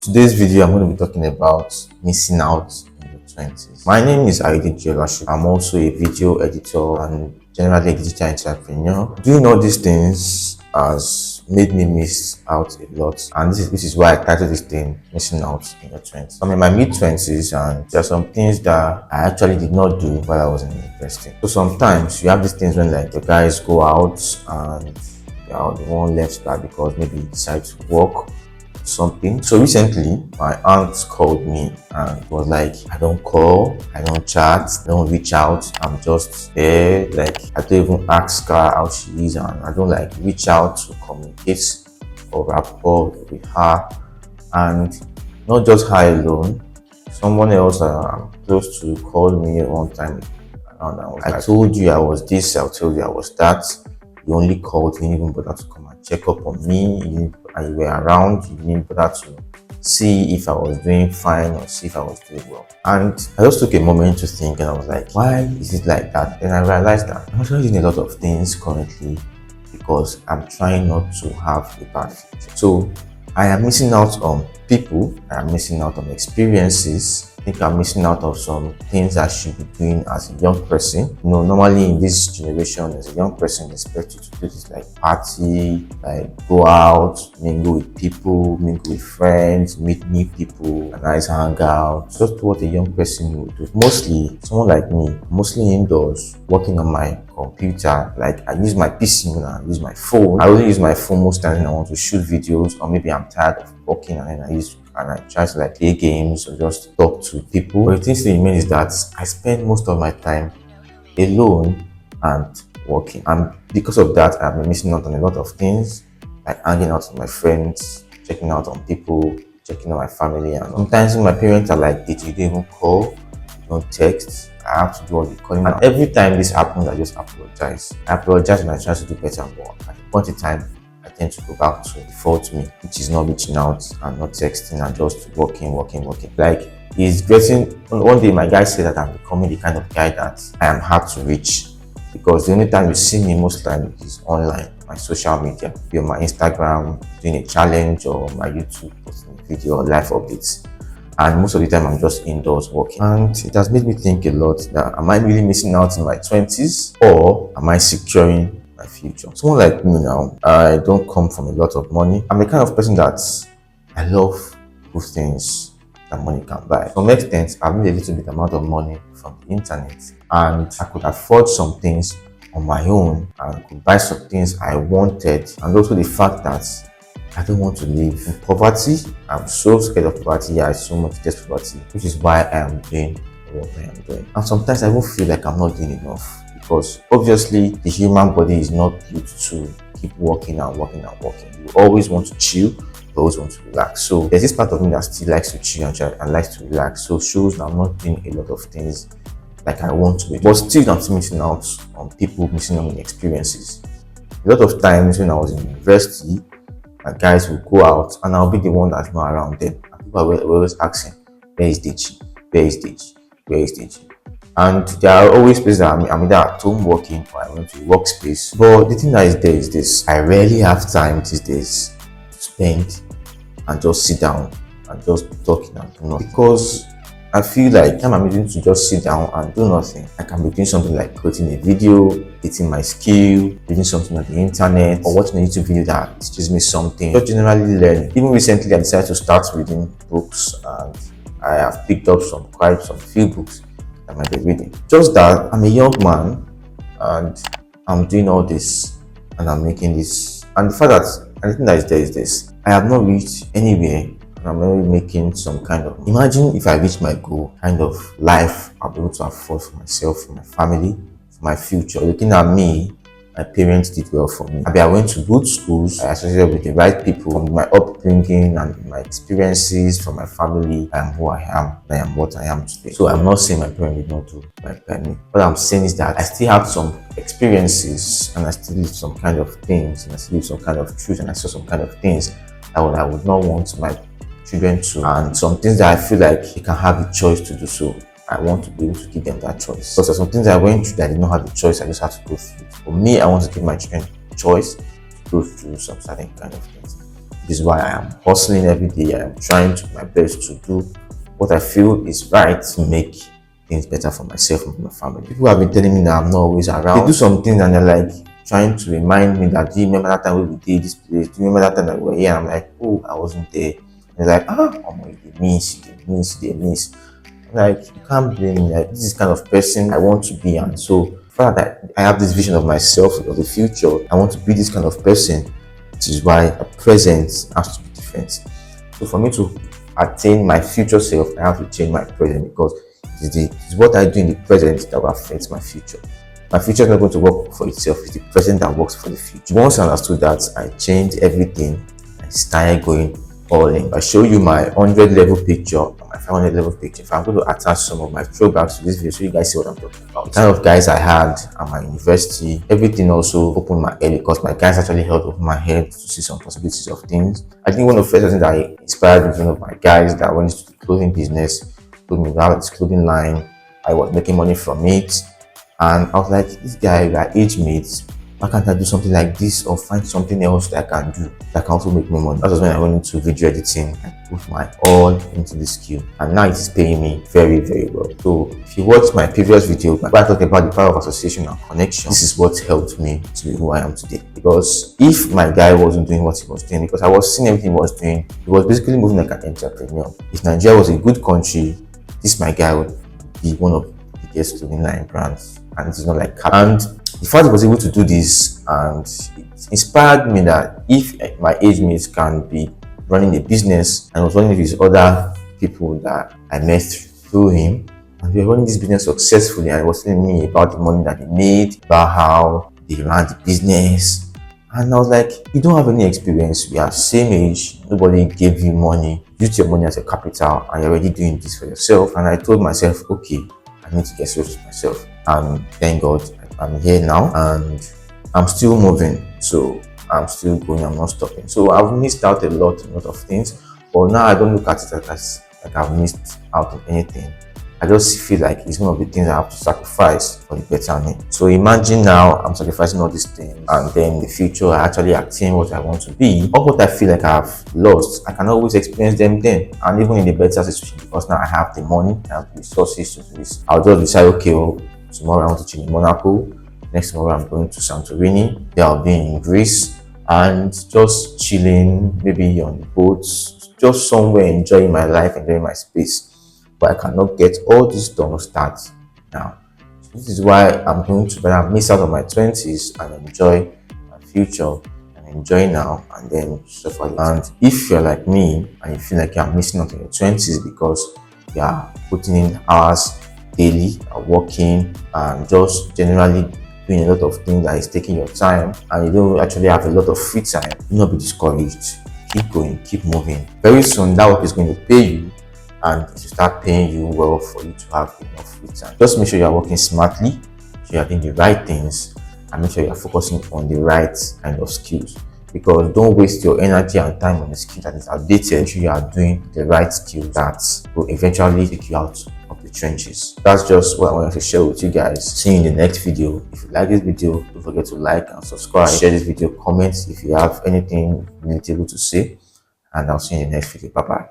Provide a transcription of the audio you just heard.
Today's video, I'm going to be talking about missing out in your 20s. My name is Ayodeji Olasho. I'm also a video editor and generally a digital entrepreneur. Doing all these things has made me miss out a lot, and this is why I titled this thing Missing Out in Your 20s. I'm in my mid-20s and there are some things that I actually did not do while I was in university. So sometimes you have these things when like the guys go out and they are the one left back because maybe you decide to work something. So recently my aunt called me and was like, I don't call, I don't chat, I don't reach out, I'm just there. Like I don't even ask her how she is, and I don't like reach out to communicate or rapport with her. And not just her alone, someone else I'm close to called me one time and I was like, I told you I was this, I told you I was that. You only called, you didn't even bother to come and check up on me, and you were around, you didn't bother to see if I was doing fine or see if I was doing well. And I just took a moment to think and I was like, why is it like that? Then I realized that I'm actually doing a lot of things currently because I'm trying not to have a bad future. So I am missing out on people, I am missing out on experiences. I think I'm missing out on some things I should be doing as a young person. You know, normally in this generation, as a young person, they expect you to do this like party, like go out, mingle with people, mingle with friends, meet new people, a nice hangout. Just what a young person would do. Mostly, someone like me, mostly indoors, working on my computer. Like I use my PC and I use my phone. I only use my phone most times when I want to shoot videos, or maybe I'm tired of working and then I try to like play games or just talk to people. But the thing still remains is that I spend most of my time alone and working, and because of that I've been missing out on a lot of things, like hanging out with my friends, checking out on people, checking on my family. And sometimes my parents are like, did you even call, don't text? I have to do all the calling, and every time this happens I just apologize and I try to do better. But at the point in time I tend to go back to default me, which is not reaching out and not texting and just working. Like it's getting, one day my guy said that I'm becoming the kind of guy that I am hard to reach, because the only time you see me most time is online, my social media, be on my Instagram doing a challenge, or my YouTube posting a video or live updates. And most of the time I'm just indoors working. And it has made me think a lot that am I really missing out in my 20s, or am I securing my future? Someone like me now, I don't come from a lot of money. I'm the kind of person that I love good things that money can buy. To some extent, I've made a little bit amount of money from the internet, and I could afford some things on my own and could buy some things I wanted. And also the fact that I don't want to live in poverty. I'm so scared of poverty. I so much detest poverty, which is why I am doing what I am doing. And sometimes I even feel like I'm not doing enough, because obviously the human body is not built to keep working. You always want to chill, you always want to relax. So there's this part of me that still likes to chill and likes to relax. So shows that I'm not doing a lot of things like I want to be. But still I'm still missing out on people, missing out on experiences. A lot of times when I was in university, my guys will go out and I'll be the one that's not around them. And people were always asking, where is Deji? Where is Deji? Where is Deji? And there are always places that I'm either at home working or I went to a workspace. But the thing that is there is this: I rarely have time these days to spend and just sit down and just be talking and do nothing. Because I feel like time I'm using to just sit down and do nothing, I can be doing something like creating a video, editing my skill, reading something on the internet, or watching a YouTube video that teaches me something, just generally learning. Even recently I decided to start reading books, and I have picked up quite some few books I might be reading. Just that I'm a young man and I'm doing all this and I'm making this, and the fact that anything that is there is this: I have not reached anywhere. I'm already making some kind of, imagine if I reach my goal, kind of life I'll be able to afford for myself, for my family, for my future. Looking at me, my parents did well for me. I went to good schools, I associated with the right people. From my upbringing and my experiences, from my family, I am who I am, I am what I am today. So I'm not saying my parents did not do right by me. What I'm saying is that I still have some experiences, and I still live some kind of things, and I still live some kind of truth, and I saw some kind of things that I would not want my children to, and some things that I feel like they can have the choice to do so. I want to be able to give them that choice. Because there are some things I went through that I did not have the choice, I just had to go through it. For me, I want to give my children the choice to go through some certain kind of things. This is why I am hustling every day. I am trying to my best to do what I feel is right to make things better for myself and my family. People have been telling me that I'm not always around. They do some things and they're like trying to remind me that, do you remember that time we did this place? Do you remember that time that we were here? I'm like, oh, I wasn't there. And they're like, oh my, they miss. Like, you can't blame me. Like, this is kind of person I want to be, and so for that I have this vision of myself of the future. I want to be this kind of person, which is why the present has to be different. So for me to attain my future self, I have to change my present, because it's what I do in the present that will affect my future. My future is not going to work for itself. It's the present that works for the future. Once I understood that, I changed everything. I started going all in. I show you my 100 level picture and my 500 level picture. If I'm going to attach some of my throwbacks to this video so you guys see what I'm talking about. The kind of guys I had at my university, everything also opened my head, because my guys actually helped open my head to see some possibilities of things. I think one of the first things that inspired me was one of my guys that went into the clothing business, told me about this clothing line. I was making money from it. And I was like, this guy, we are age mates. Why can't I do something like this, or find something else that I can do that can also make me money? That was when I went into video editing. I put my all into this skill, and now it is paying me very, very well. So if you watched my previous video where I talked about the power of association and connection, this is what helped me to be who I am today. Because if my guy wasn't doing what he was doing, because I was seeing everything he was doing, he was basically moving like an entrepreneur. If Nigeria was a good country, this my guy would be one of the biggest clothing line brands, and it's not like and the fact he was able to do this, and it inspired me that if my age mates can be running a business, and I was running with these other people that I met through him, and we were running this business successfully, and he was telling me about the money that he made, about how they ran the business. And I was like, you don't have any experience, we are same age, nobody gave you money, use your money as a capital, and you're already doing this for yourself. And I told myself, okay, I need to get serious with myself. And thank God I'm here now, and I'm still moving. So I'm still going, I'm not stopping. So I've missed out a lot of things, but now I don't look at it as like I've missed out on anything. I just feel like it's one of the things I have to sacrifice for the better me. So imagine now I'm sacrificing all these things, and then in the future I actually attain what I want to be, or what I feel like I've lost. I can always experience them then, and even in the better situation, because now I have the money, I have the resources to do this. I'll just decide, okay, well, tomorrow I want to chill in Monaco, next tomorrow I'm going to Santorini, then I'll be in Greece, and just chilling, maybe on the boats, just somewhere enjoying my life, enjoying my space. But I cannot get all this done start now. So this is why I'm going to better miss out on my 20s and enjoy my future, and enjoy now and then suffer. And if you're like me and you feel like you're missing out on your 20s because you are putting in hours daily, working, and just generally doing a lot of things that is taking your time, and you don't actually have a lot of free time, do not be discouraged. Keep going, keep moving. Very soon that work is going to pay you, and it will start paying you well for you to have enough free time. Just make sure you are working smartly, so you are doing the right things, and make sure you are focusing on the right kind of skills. Because don't waste your energy and time on a skill that is outdated. Make sure you are doing the right skills that will eventually take you out of the trenches. That's just what I wanted to share with you guys. See you in the next video. If you like this video, don't forget to like and subscribe. Share this video, comment if you have anything relatable to say, and I'll see you in the next video. Bye bye.